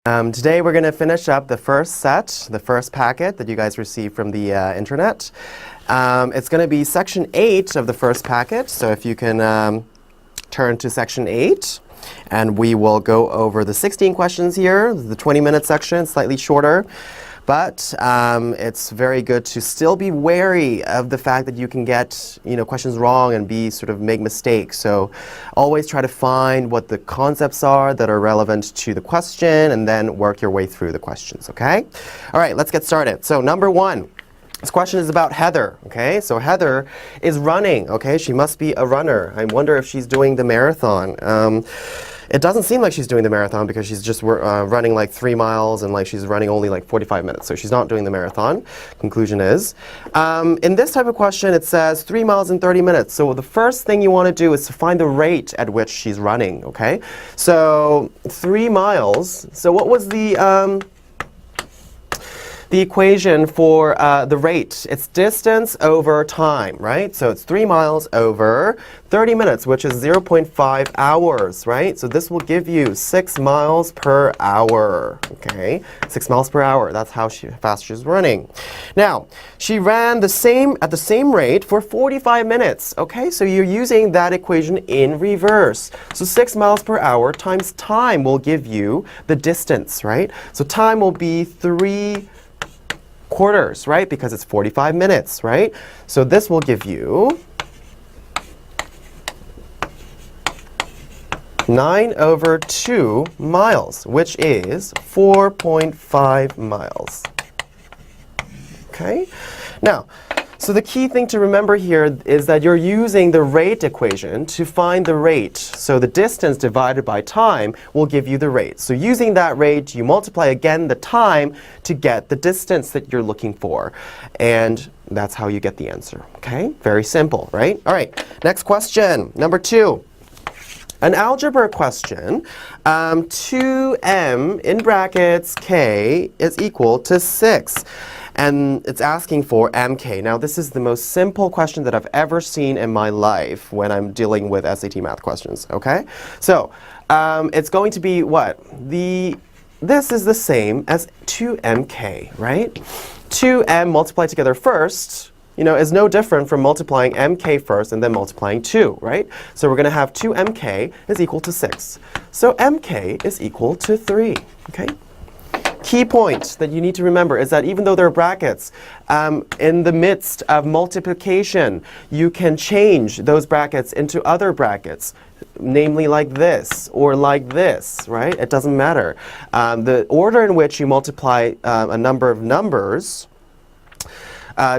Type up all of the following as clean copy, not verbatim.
Today we're going to finish up the first set, the first packet that you guys received from the internet. It's going to be section 8 of the first packet, so if you can turn to section 8, and we will go over the 16 questions here, the 20-minute section, slightly shorter. But it's very good to still be wary of the fact that you can get, questions wrong and make mistakes. So always try to find what the concepts are that are relevant to the question and then work your way through the questions, okay? All right, let's get started. So number 1. This question is about Heather, okay? So Heather is running, okay? She must be a runner. I wonder if she's doing the marathon. It doesn't seem like she's doing the marathon because she's just running like 3 miles and she's running only like 45 minutes. So she's not doing the marathon, conclusion is. In this type of question, it says 3 miles in 30 minutes. So the first thing you want to do is to find the rate at which she's running, okay? So 3 miles. So what was the equation for the rate? It's distance over time, right? So it's 3 miles over 30 minutes, which is 0.5 hours, right? So this will give you 6 miles per hour, okay? 6 miles per hour, that's how fast she's running. Now, she ran at the same rate for 45 minutes, okay? So you're using that equation in reverse. So 6 miles per hour times time will give you the distance, right? So time will be 3 quarters, right? Because it's 45 minutes, right? So this will give you 9/2 miles, which is 4.5 miles. Okay? Now, so the key thing to remember here is that you're using the rate equation to find the rate. So the distance divided by time will give you the rate. So using that rate, you multiply again the time to get the distance that you're looking for. And that's how you get the answer. Okay? Very simple, right? All right, next question, number 2. An algebra question, 2m in brackets k is equal to 6. And it's asking for mk. Now, this is the most simple question that I've ever seen in my life when I'm dealing with SAT math questions, okay? So, it's going to be what? This is the same as 2mk, right? 2m multiplied together first, is no different from multiplying mk first and then multiplying 2, right? So we're going to have 2mk is equal to 6. So mk is equal to 3, okay? Key point that you need to remember is that even though there are brackets, in the midst of multiplication, you can change those brackets into other brackets, namely like this or like this, right? It doesn't matter. The order in which you multiply a number of numbers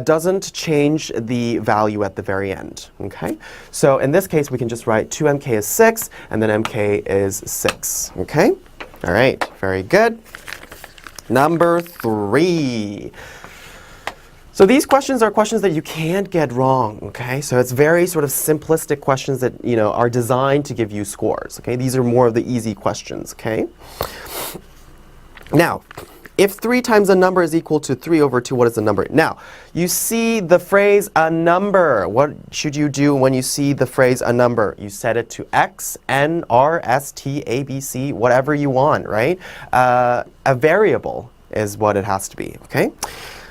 doesn't change the value at the very end, okay? So in this case, we can just write 2mk is 6, and then mk is 6, okay? All right, very good. Number 3. So these questions are questions that you can't get wrong, okay? So it's very sort of simplistic questions that, are designed to give you scores, okay? These are more of the easy questions, okay? Now, if 3 times a number is equal to 3/2, what is the number? Now, you see the phrase a number. What should you do when you see the phrase a number? You set it to x, n, r, s, t, a, b, c, whatever you want, right? A variable is what it has to be, okay?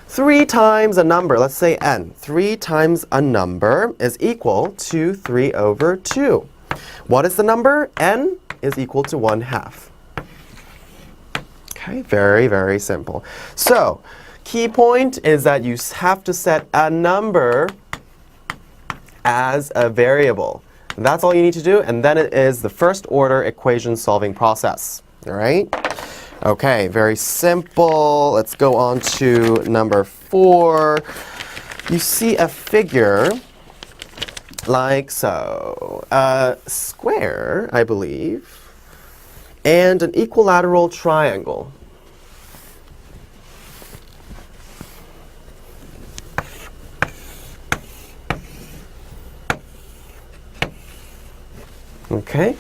3 times a number, let's say n. 3 times a number is equal to 3/2. What is the number? N is equal to 1/2. Okay, very, very simple. So, key point is that you have to set a number as a variable. That's all you need to do, and then it is the first order equation solving process. All right? Okay, very simple. Let's go on to number 4. You see a figure like so. A square, I believe, and an equilateral triangle. Okay,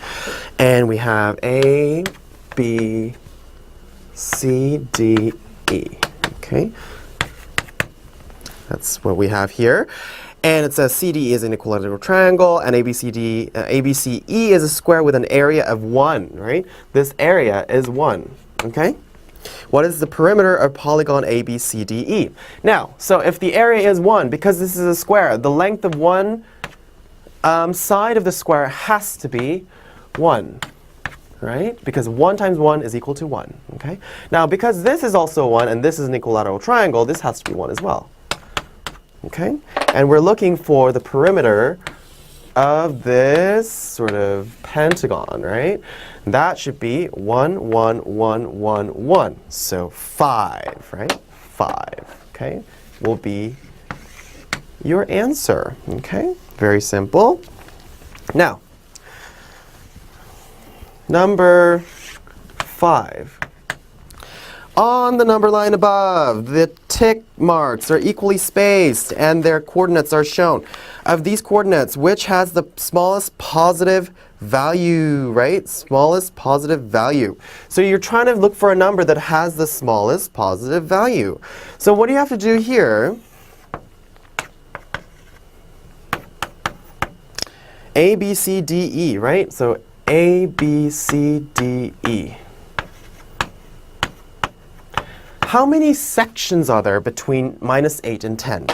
and we have A, B, C, D, E. Okay, that's what we have here. And it says CD is an equilateral triangle, and ABCE is a square with an area of 1, right? This area is 1. Okay? What is the perimeter of polygon ABCDE? Now, so if the area is 1, because this is a square, the length of one side of the square has to be 1. Right? Because 1 times 1 is equal to 1. Okay? Now, because this is also 1 and this is an equilateral triangle, this has to be 1 as well. Okay? And we're looking for the perimeter of this sort of pentagon, right? That should be 1, 1, 1, 1, 1. So 5, right? 5, okay, will be your answer. Okay? Very simple. Now, number 5. On the number line above, the tick marks are equally spaced and their coordinates are shown. Of these coordinates, which has the smallest positive value, right? Smallest positive value. So you're trying to look for a number that has the smallest positive value. So what do you have to do here? A, B, C, D, E, right? So A, B, C, D, E. How many sections are there between -8 and 10?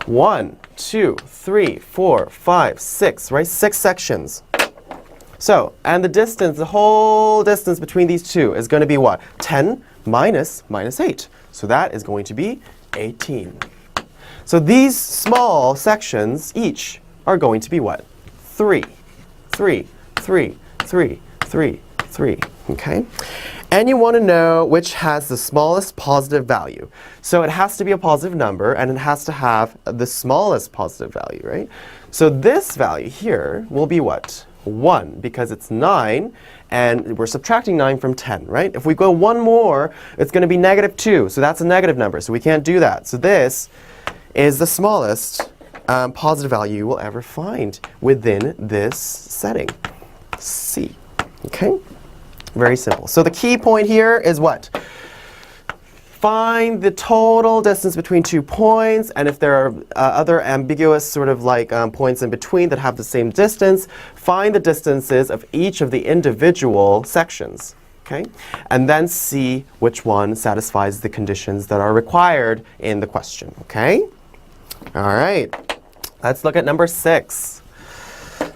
1, 2, 3, 4, 5, 6, right? 6 sections. So, and the distance, the whole distance between these two is going to be what? 10 minus -8. So that is going to be 18. So these small sections each are going to be what? 3, 3, 3, 3, 3, 3. Okay? And you want to know which has the smallest positive value. So it has to be a positive number, and it has to have the smallest positive value, right? So this value here will be what? 1, because it's 9, and we're subtracting 9 from 10, right? If we go one more, it's going to be -2, so that's a negative number, so we can't do that. So this is the smallest positive value you will ever find within this setting, C. Okay? Very simple. So the key point here is what? Find the total distance between 2 points, and if there are other ambiguous sort of like points in between that have the same distance, find the distances of each of the individual sections. Okay? And then see which one satisfies the conditions that are required in the question. Okay? All right. Let's look at number 6.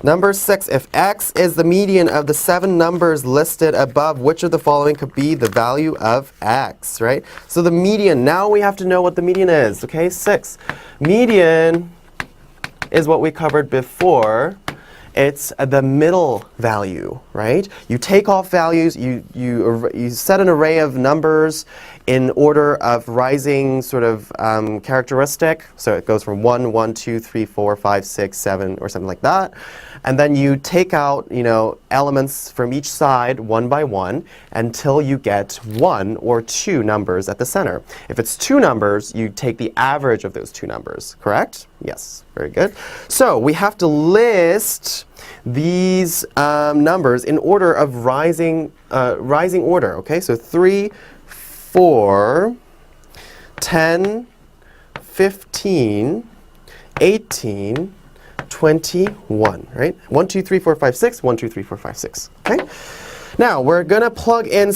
Number 6, if x is the median of the 7 numbers listed above, which of the following could be the value of x, right? So the median, now we have to know what the median is, okay? 6. Median is what we covered before. It's the middle value, right? You take off values, you set an array of numbers in order of rising sort of characteristic. So it goes from 1, 1, 2, 3, 4, 5, 6, 7, or something like that. And then you take out, elements from each side one by one until you get 1 or 2 numbers at the center. If it's 2 numbers, you take the average of those 2 numbers, correct? Yes, very good. So we have to list these numbers in order of rising order, okay? So 3, 4, 10, 15, 18, 21, right? 1, 2, 3, 4, 5, 6, 1, 2, 3, 4, 5, 6, okay? Now, we're going to plug in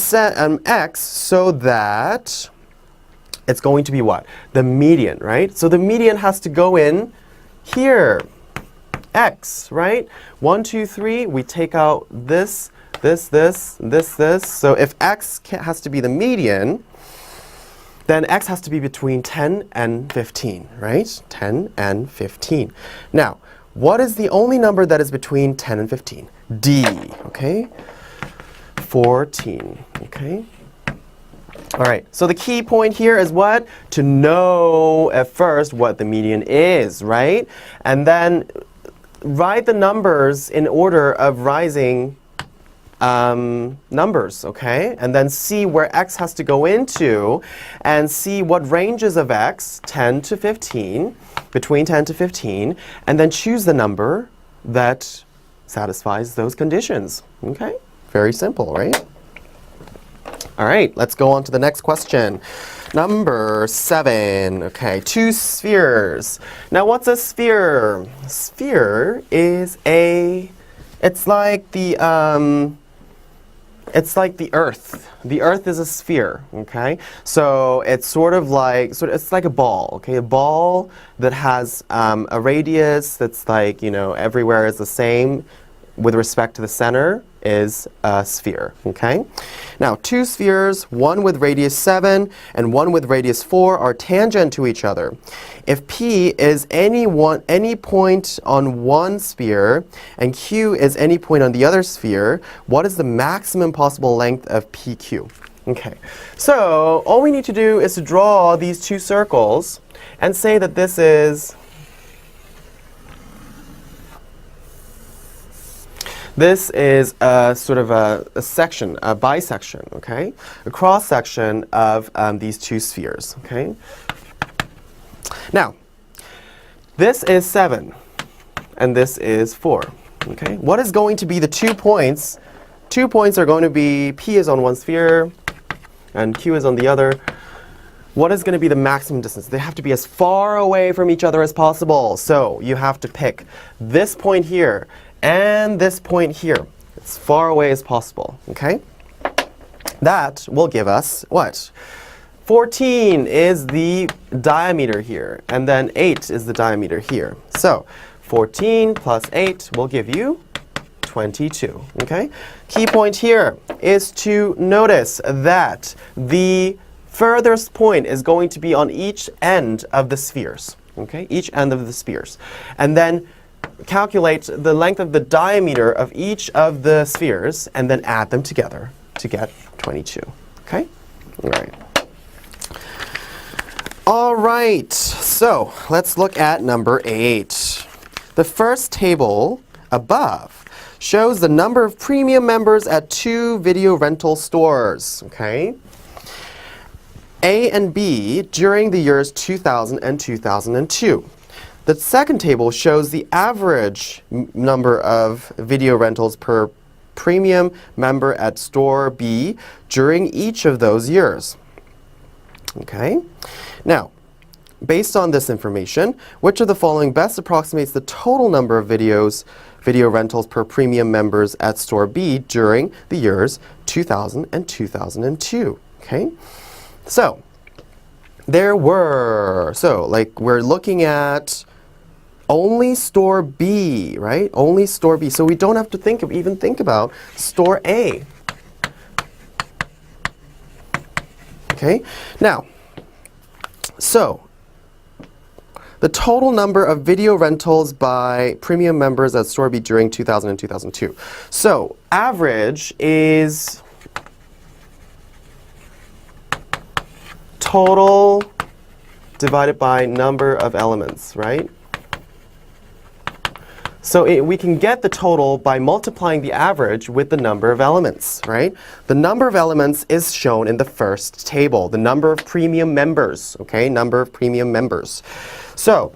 x so that it's going to be what? The median, right? So the median has to go in here, x, right? 1, 2, 3, we take out this. So if x has to be the median, then x has to be between 10 and 15, right? 10 and 15. Now, what is the only number that is between 10 and 15? D, okay? 14, okay? All right, so the key point here is what? To know at first what the median is, right? And then write the numbers in order of rising numbers, okay? And then see where x has to go into and see what ranges of x, 10 to 15, between 10 to 15, and then choose the number that satisfies those conditions, okay? Very simple, right? All right, let's go on to the next question. Number 7, okay, 2 spheres. Now what's a sphere? Sphere is it's like the, It's like the Earth. The Earth is a sphere, okay? So it's sort of like, it's like a ball, okay? A ball that has a radius that's like, you know, everywhere is the same with respect to the center is a sphere, okay? Now, two spheres, one with radius 7 and one with radius 4, are tangent to each other. If P is any point on one sphere and Q is any point on the other sphere, what is the maximum possible length of PQ? Okay, so all we need to do is to draw these two circles and say that this is a sort of a section, a bisection, okay? A cross-section of these two spheres, okay? Now, this is 7, and this is 4, okay? What is going to be the 2 points? 2 points are going to be P is on one sphere, and Q is on the other. What is going to be the maximum distance? They have to be as far away from each other as possible. So you have to pick this point here and this point here, as far away as possible, okay? That will give us what? 14 is the diameter here, and then 8 is the diameter here. So 14 plus 8 will give you 22, okay? Key point here is to notice that the furthest point is going to be on each end of the spheres, okay? Each end of the spheres. And then calculate the length of the diameter of each of the spheres and then add them together to get 22. Okay? All right. All right. So let's look at number 8. The first table above shows the number of premium members at 2 video rental stores. Okay? A and B during the years 2000 and 2002. The second table shows the average number of video rentals per premium member at store B during each of those years. Okay? Now, based on this information, which of the following best approximates the total number of video rentals per premium members at store B during the years 2000 and 2002? Okay? So, we're looking at only store B, right? Only store B. So we don't have to even think about store A. Okay? Now, so the total number of video rentals by premium members at store B during 2000 and 2002. So average is total divided by number of elements, right? So we can get the total by multiplying the average with the number of elements, right? The number of elements is shown in the first table, the number of premium members, okay? Number of premium members. So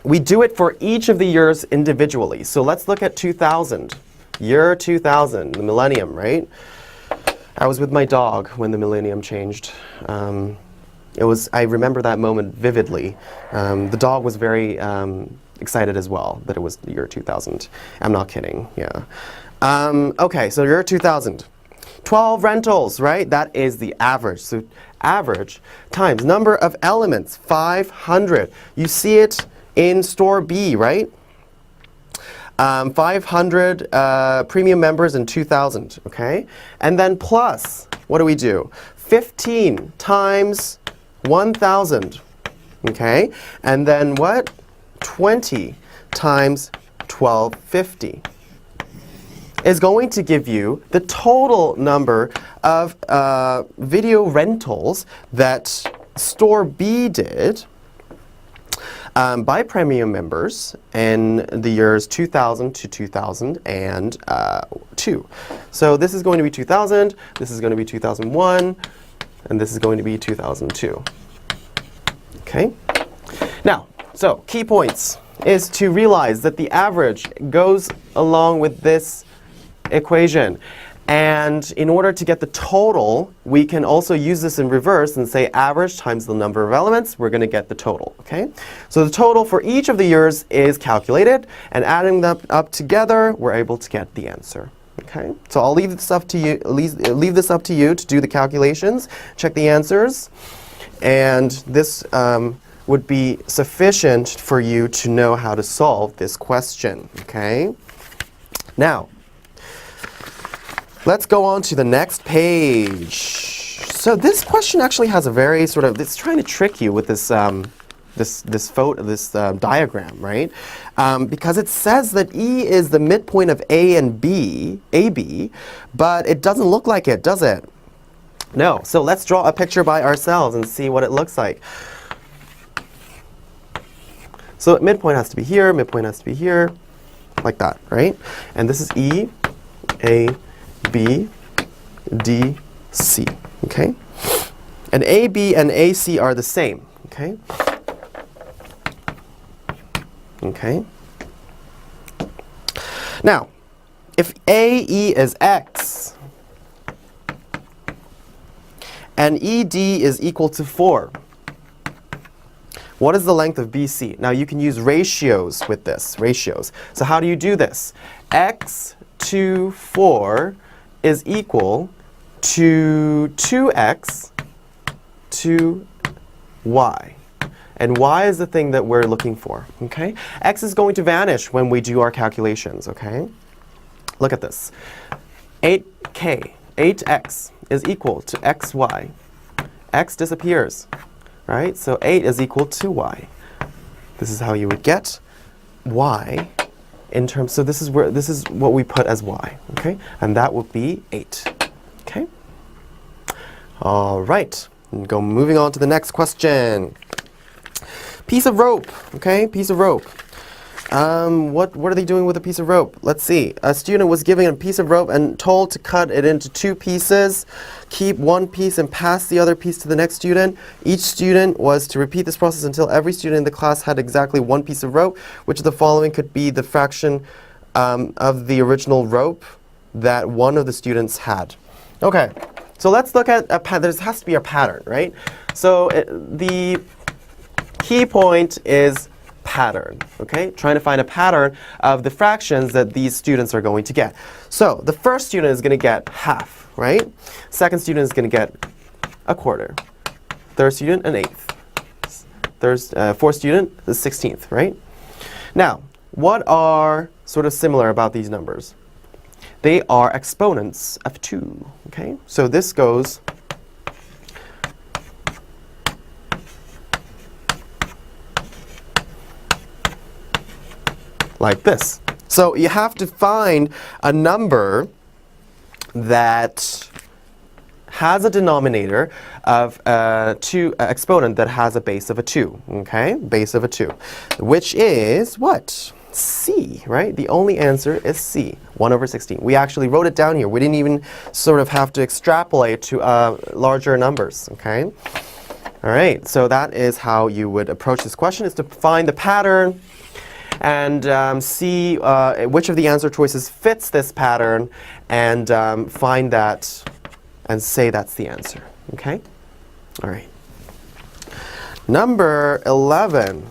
we do it for each of the years individually. So let's look at 2000. Year 2000, the millennium, right? I was with my dog when the millennium changed. I remember that moment vividly. The dog was very excited as well that it was the year 2000. I'm not kidding, yeah. Okay, so year 2000. 12 rentals, right? That is the average. So average times number of elements, 500. You see it in store B, right? 500 premium members in 2000, okay? And then plus, what do? 15 times 1,000, okay? And then what? 20 times 1250 is going to give you the total number of video rentals that store B did by premium members in the years 2000 to 2002. So this is going to be 2000, this is going to be 2001, and this is going to be 2002. Okay? Now, so key points is to realize that the average goes along with this equation. And in order to get the total, we can also use this in reverse and say average times the number of elements, we're going to get the total, okay? So the total for each of the years is calculated, and adding them up together, we're able to get the answer, Okay, so I'll leave this up to you. Leave this up to you to do the calculations, check the answers, and this would be sufficient for you to know how to solve this question. Okay. Now, let's go on to the next page. So this question actually has a very sort of, it's trying to trick you with this this diagram, right? Because it says that E is the midpoint of A and B, AB, but it doesn't look like it, does it? No. So let's draw a picture by ourselves and see what it looks like. So midpoint has to be here, midpoint has to be here, like that, right? And this is E, A, B, D, C, okay? And AB and AC are the same, okay? Okay. Now, if AE is X and ED is equal to 4, what is the length of BC? Now you can use ratios with this, ratios. So how do you do this? X to 4 is equal to 2x to y. And y is the thing that we're looking for, okay? X is going to vanish when we do our calculations, okay? Look at this. 8x is equal to xy. X disappears. Right? So 8 is equal to y. This is how you would get y in terms, so this is what we put as y, okay? And that would be 8. Okay? All right. Moving on to the next question. Piece of rope, okay? Piece of rope. What are they doing with a piece of rope? Let's see. A student was given a piece of rope and told to cut it into 2 pieces, keep one piece and pass the other piece to the next student. Each student was to repeat this process until every student in the class had exactly 1 piece of rope. Which of the following could be the fraction of the original rope that one of the students had? Okay, so let's look at a pattern. There has to be a pattern, right? So the key point is pattern, okay? Trying to find a pattern of the fractions that these students are going to get. So the first student is going to get half, right? Second student is going to get a quarter. Third student, an eighth. Fourth student, the 16th, right? Now, what are sort of similar about these numbers? They are exponents of 2, okay? So this goes like this. So you have to find a number that has a denominator of 2, exponent that has a base of a 2, okay? Base of a 2, which is what? C, right? The only answer is C, 1 over 16. We actually wrote it down here. We didn't even sort of have to extrapolate to larger numbers, okay? All right, so that is how you would approach this question, is to find the pattern and see which of the answer choices fits this pattern, and find that and say that's the answer. Okay? All right. Number 11.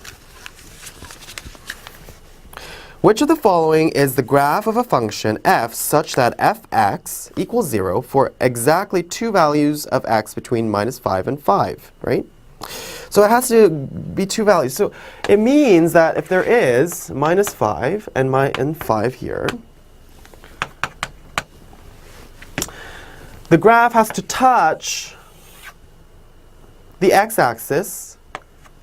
Which of the following is the graph of a function f such that fx equals 0 for exactly 2 values of x between -5 and 5, right? So it has to be 2 values. So it means that if there is -5 and 5 here, the graph has to touch the x-axis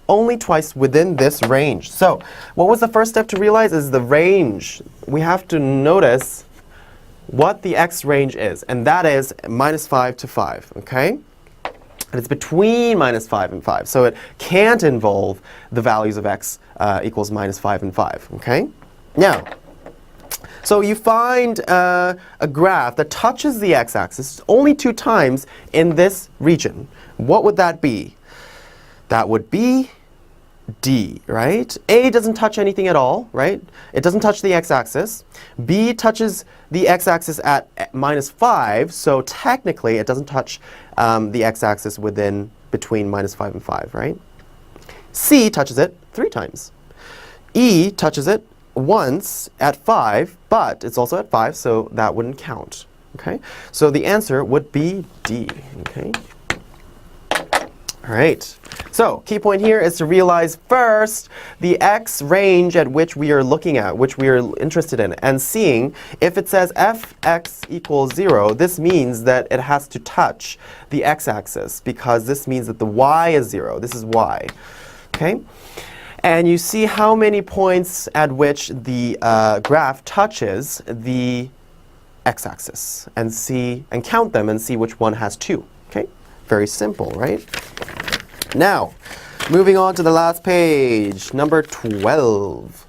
only twice within this range. So what was the first step to realize is the range. We have to notice what the x range is, and that is -5 to 5, okay? And it's between -5 and 5, so it can't involve the values of x equals -5 and 5, okay? Now, so you find a graph that touches the x-axis only 2 times in this region. What would that be? That would be D, right? A doesn't touch anything at all, right? It doesn't touch the x-axis. B touches the x-axis at -5, so technically it doesn't touch the x-axis between -5 and 5, right? C touches it 3 times. E touches it once at 5, but it's also at 5, so that wouldn't count. Okay? So the answer would be D. Okay? All right. So key point here is to realize first the x range at which we are looking at, which we are interested in, and seeing if it says fx equals 0, this means that it has to touch the x-axis, because this means that the y is 0. This is y. Okay? And you see how many points at which the graph touches the x-axis, and count them and see which one has 2. Okay? Very simple, right? Now, moving on to the last page, number 12.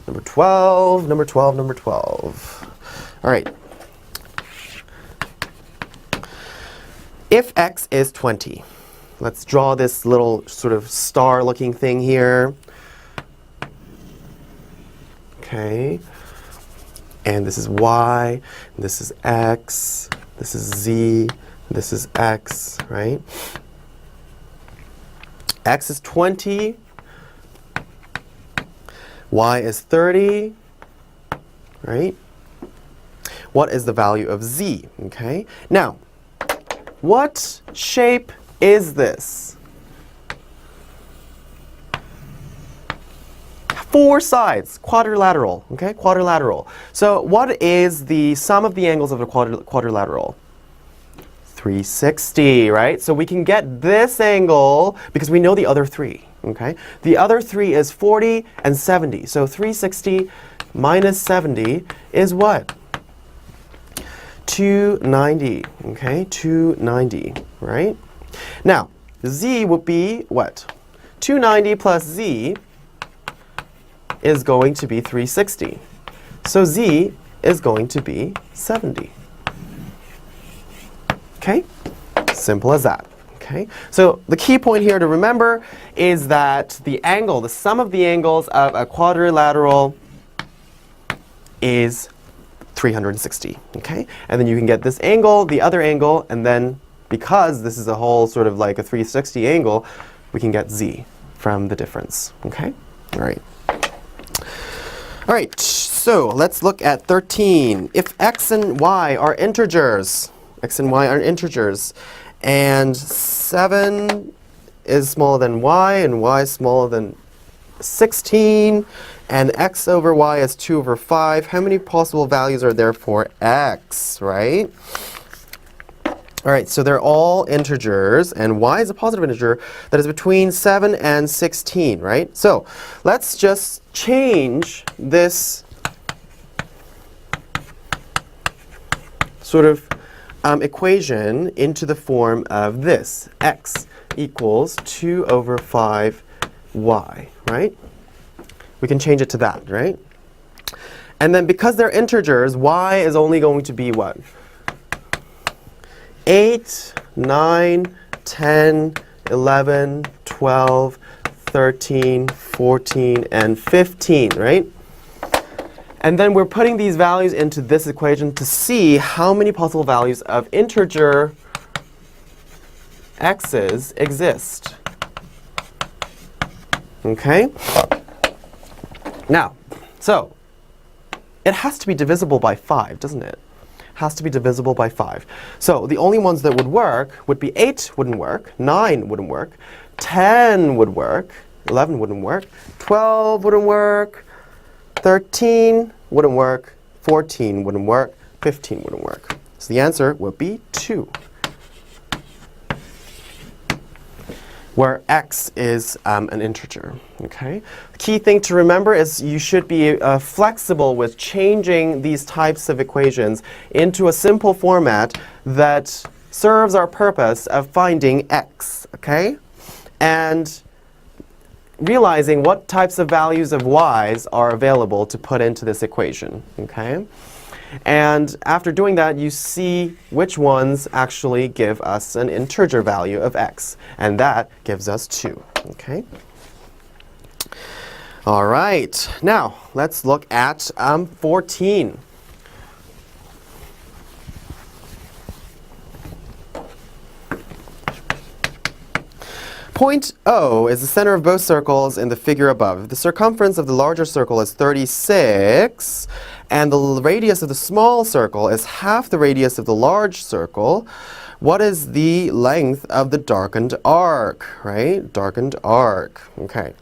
Number 12, number 12, number 12. All right. If x is 20, let's draw this little sort of star-looking thing here. Okay. And this is y, this is x, this is z, this is x, right? X is 20, y is 30, right? What is the value of z? Okay. Now, what shape is this? 4 sides, quadrilateral, okay? Quadrilateral. So what is the sum of the angles of a quadrilateral? 360, right? So we can get this angle because we know the other 3, okay? The other 3 is 40 and 70. So 360 minus 70 is what? 290, okay? 290, right? Now, z would be what? 290 plus z is going to be 360. So z is going to be 70. Okay? Simple as that. Okay? So the key point here to remember is that the angle, the sum of the angles of a quadrilateral is 360. Okay? And then you can get this angle, the other angle, and then because this is a whole sort of like a 360 angle, we can get z from the difference. Okay? All right. All right, so let's look at 13. If x and y are integers, and 7 is smaller than y, and y is smaller than 16, and x over y is 2 over 5, how many possible values are there for x, right? All right, so they're all integers, and y is a positive integer that is between 7 and 16, right? So let's just change this sort of equation into the form of this. X equals 2 over 5y, right? We can change it to that, right? And then because they're integers, y is only going to be what? 8, 9, 10, 11, 12, 13, 14, and 15, right? And then we're putting these values into this equation to see how many possible values of integer x's exist. Okay? Now, so it has to be divisible by 5, doesn't it? Has to be divisible by 5. So the only ones that would work would be 8 wouldn't work, 9 wouldn't work, 10 would work, 11 wouldn't work, 12 wouldn't work, 13 wouldn't work, 14 wouldn't work, 15 wouldn't work. So the answer would be 2, where x is an integer. Okay? The key thing to remember is you should be flexible with changing these types of equations into a simple format that serves our purpose of finding x. Okay? And realizing what types of values of y's are available to put into this equation. Okay? And after doing that, you see which ones actually give us an integer value of x. And that gives us 2. Okay? All right. Now, let's look at 14. point O is the center of both circles in the figure above. If the circumference of the larger circle is 36, and the radius of the small circle is half the radius of the large circle, what is the length of the darkened arc, right? Darkened arc, okay.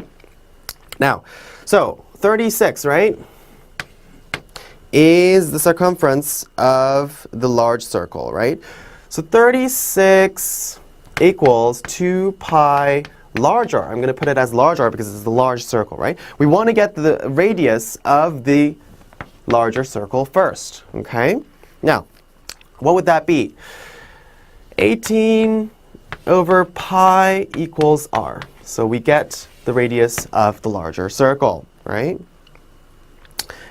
Now, so 36, right, is the circumference of the large circle, right? So 36 equals 2 pi large r. I'm going to put it as large r because it's the large circle, right? We want to get the radius of the larger circle first, okay? Now, what would that be? 18 over pi equals r. So we get the radius of the larger circle, right?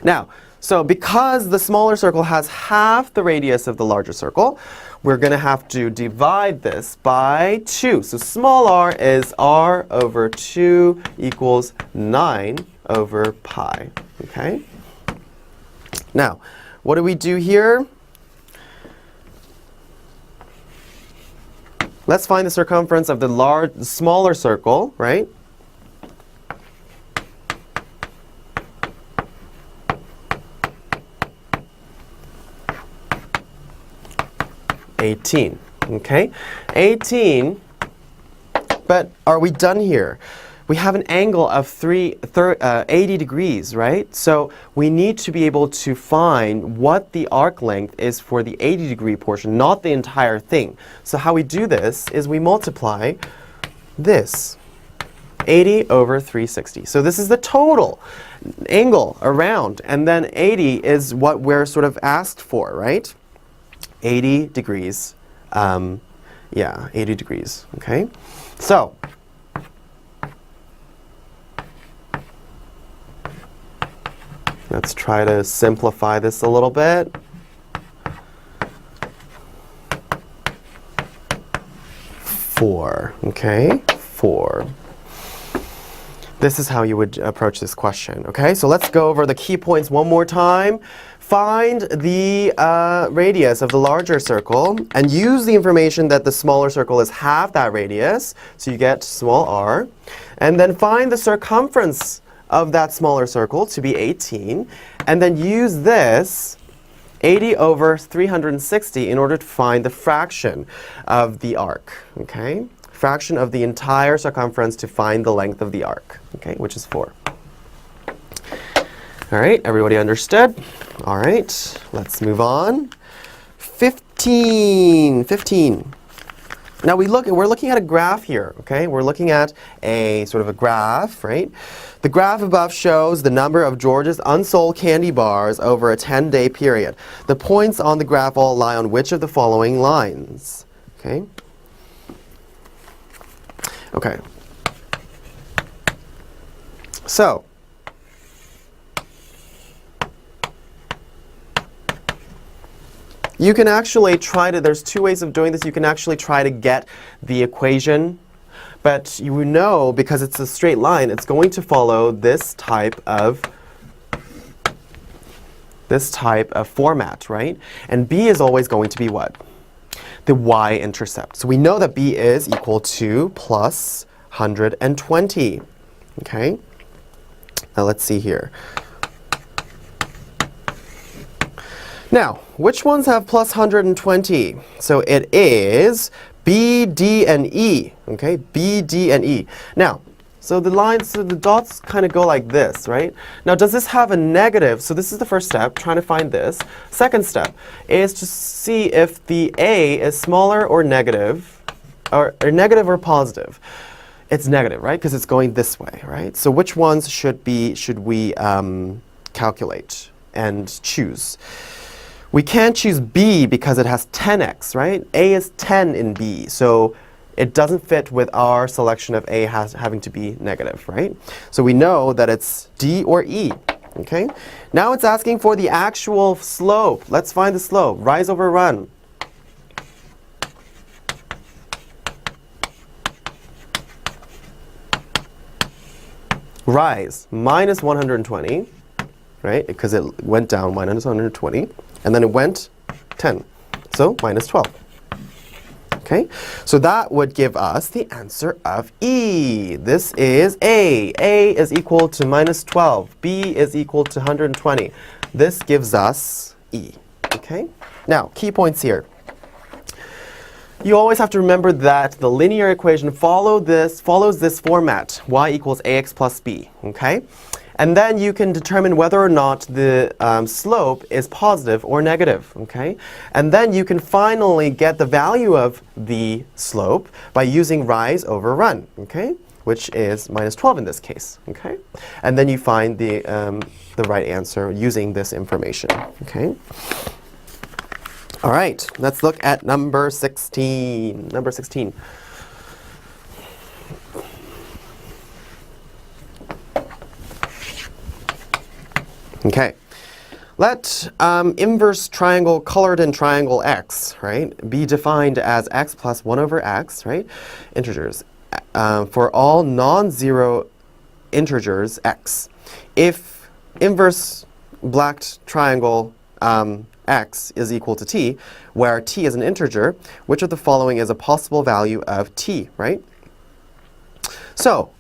Now, so because the smaller circle has half the radius of the larger circle, we're going to have to divide this by 2. So small r is r over 2 equals 9 over pi, okay? Now, what do we do here? Let's find the circumference of the smaller circle, right? $18, okay? 18, but are we done here? We have an angle of 80 degrees, right? So we need to be able to find what the arc length is for the 80-degree portion, not the entire thing. So how we do this is we multiply this, 80 over 360. So this is the total angle around, and then 80 is what we're sort of asked for, right? 80 degrees. Yeah, 80 degrees, okay? So, let's try to simplify this a little bit. Four, okay? 4. This is how you would approach this question, okay? So let's go over the key points one more time. Find the radius of the larger circle and use the information that the smaller circle is half that radius, so you get small r. And then find the circumference of that smaller circle to be 18, and then use this 80 over 360 in order to find the fraction of the arc, okay? Fraction of the entire circumference to find the length of the arc, okay, which is 4. All right, everybody understood? All right, let's move on. 15. Now we're looking at a graph here, okay? We're looking at a sort of a graph, right? The graph above shows the number of George's unsold candy bars over a 10-day period. The points on the graph all lie on which of the following lines? Okay? Okay. So, you can actually try to, there's 2 ways of doing this. You can actually try to get the equation, but you know, because it's a straight line, it's going to follow this type of format, right? And b is always going to be what? The y-intercept. So we know that b is equal to plus 120, okay? Now let's see here. Now, which ones have plus 120? So it is B, D, and E. Okay, B, D, and E. Now, so the lines, so the dots kind of go like this, right? Now, does this have a negative? So this is the first step, trying to find this. Second step is to see if the A is smaller or negative, or negative or positive. It's negative, right? Because it's going this way, right? So which ones should we calculate and choose? We can't choose B because it has 10x, right? A is 10 in B, so it doesn't fit with our selection of A having to be negative, right? So we know that it's D or E, okay? Now it's asking for the actual slope. Let's find the slope. Rise over run. Rise, minus 120, right? Because it went down minus 120. And then it went 10, so minus 12. Okay, so that would give us the answer of E. This is A. A is equal to minus 12. B is equal to 120. This gives us E. Okay, now key points here. You always have to remember that the linear equation follows this format, y equals ax plus b, okay? And then you can determine whether or not the slope is positive or negative, okay? And then you can finally get the value of the slope by using rise over run, okay? Which is minus 12 in this case, okay? And then you find the right answer using this information, okay? All right, let's look at number 16. Number 16. Okay, let inverse triangle colored in triangle x, right, be defined as x plus 1 over x, right, integers, for all non-zero integers x. If inverse blacked triangle x is equal to t, where t is an integer, which of the following is a possible value of t, right? So,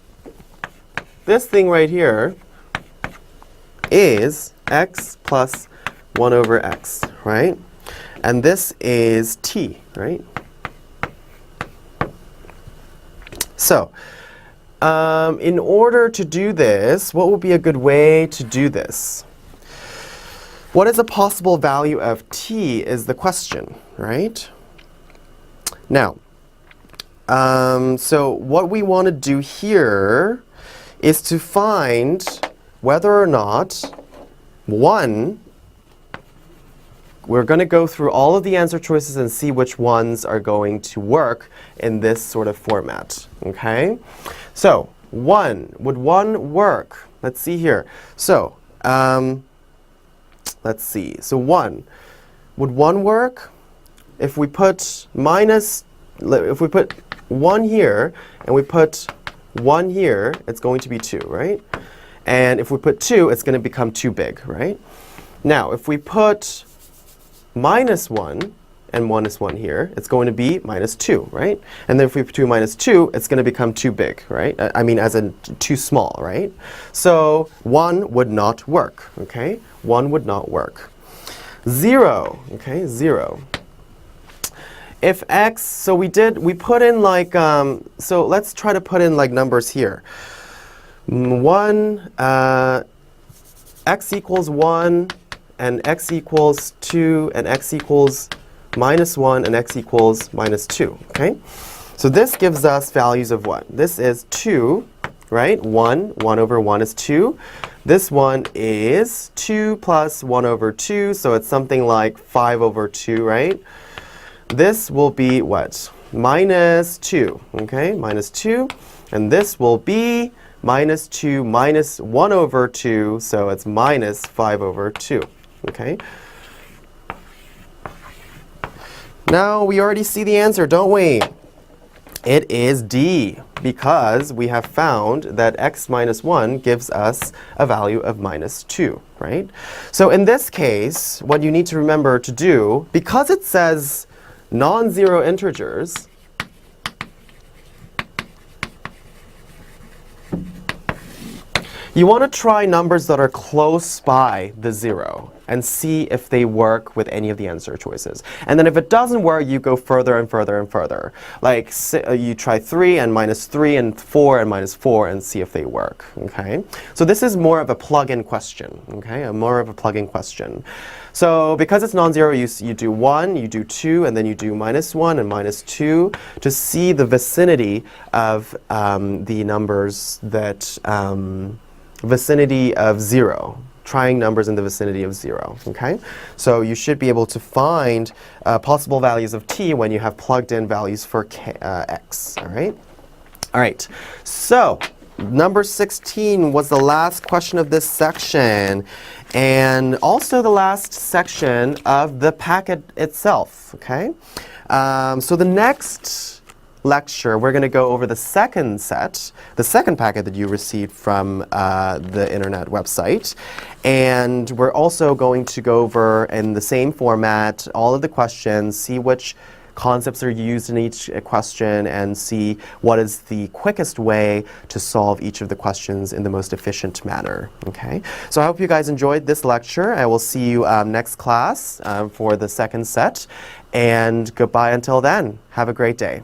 this thing right here is x plus 1 over x, right? And this is t, right? So, in order to do this, what would be a good way to do this? What is a possible value of t is the question, right? Now, so what we want to do here is to find whether or not, one, we're going to go through all of the answer choices and see which ones are going to work in this sort of format, okay? So, would 1 work? Let's see here. So, let's see. So 1. Would 1 work? If we put if we put 1 here and we put 1 here, it's going to be 2, right? And if we put 2, it's going to become too big, right? Now, if we put minus 1 and minus 1 here, it's going to be minus 2, right? And then if we put minus 2, it's going to become too big, right? I mean, as in too small, right? So 1 would not work, okay? 1 would not work. 0, okay, 0. If x, so we put in like, so let's try to put in like numbers here. 1, x equals 1, and x equals 2, and x equals minus 1, and x equals minus 2, okay? So this gives us values of what? This is 2, right? 1 over 1 is 2. This one is 2 plus 1 over 2, so it's something like 5 over 2, right? This will be what? Minus 2, okay? Minus 2. And this will be minus 2 minus 1 over 2, so it's minus 5 over 2, okay? Now, we already see the answer, don't we? It is D, because we have found that x minus 1 gives us a value of minus 2, right? So in this case, what you need to remember to do, because it says non-zero integers, you want to try numbers that are close by the 0 and see if they work with any of the answer choices. And then if it doesn't work, you go further and further and further. Like you try 3 and minus 3 and 4 and minus 4 and see if they work, okay? So this is more of a plug-in question, okay? More of a plug-in question. So because it's non-zero, you do 1, you do 2, and then you do minus 1 and minus 2 to see the vicinity of the numbers that, vicinity of 0. Trying numbers in the vicinity of 0, okay? So you should be able to find possible values of t when you have plugged in values for x, all right? All right, so number 16 was the last question of this section, and also the last section of the packet itself, okay? So the next lecture, we're going to go over the second set, the second packet that you received from the internet website. And we're also going to go over, in the same format, all of the questions, see which concepts are used in each question and see what is the quickest way to solve each of the questions in the most efficient manner. Okay, so I hope you guys enjoyed this lecture. I will see you next class for the second set, and goodbye until then. Have a great day.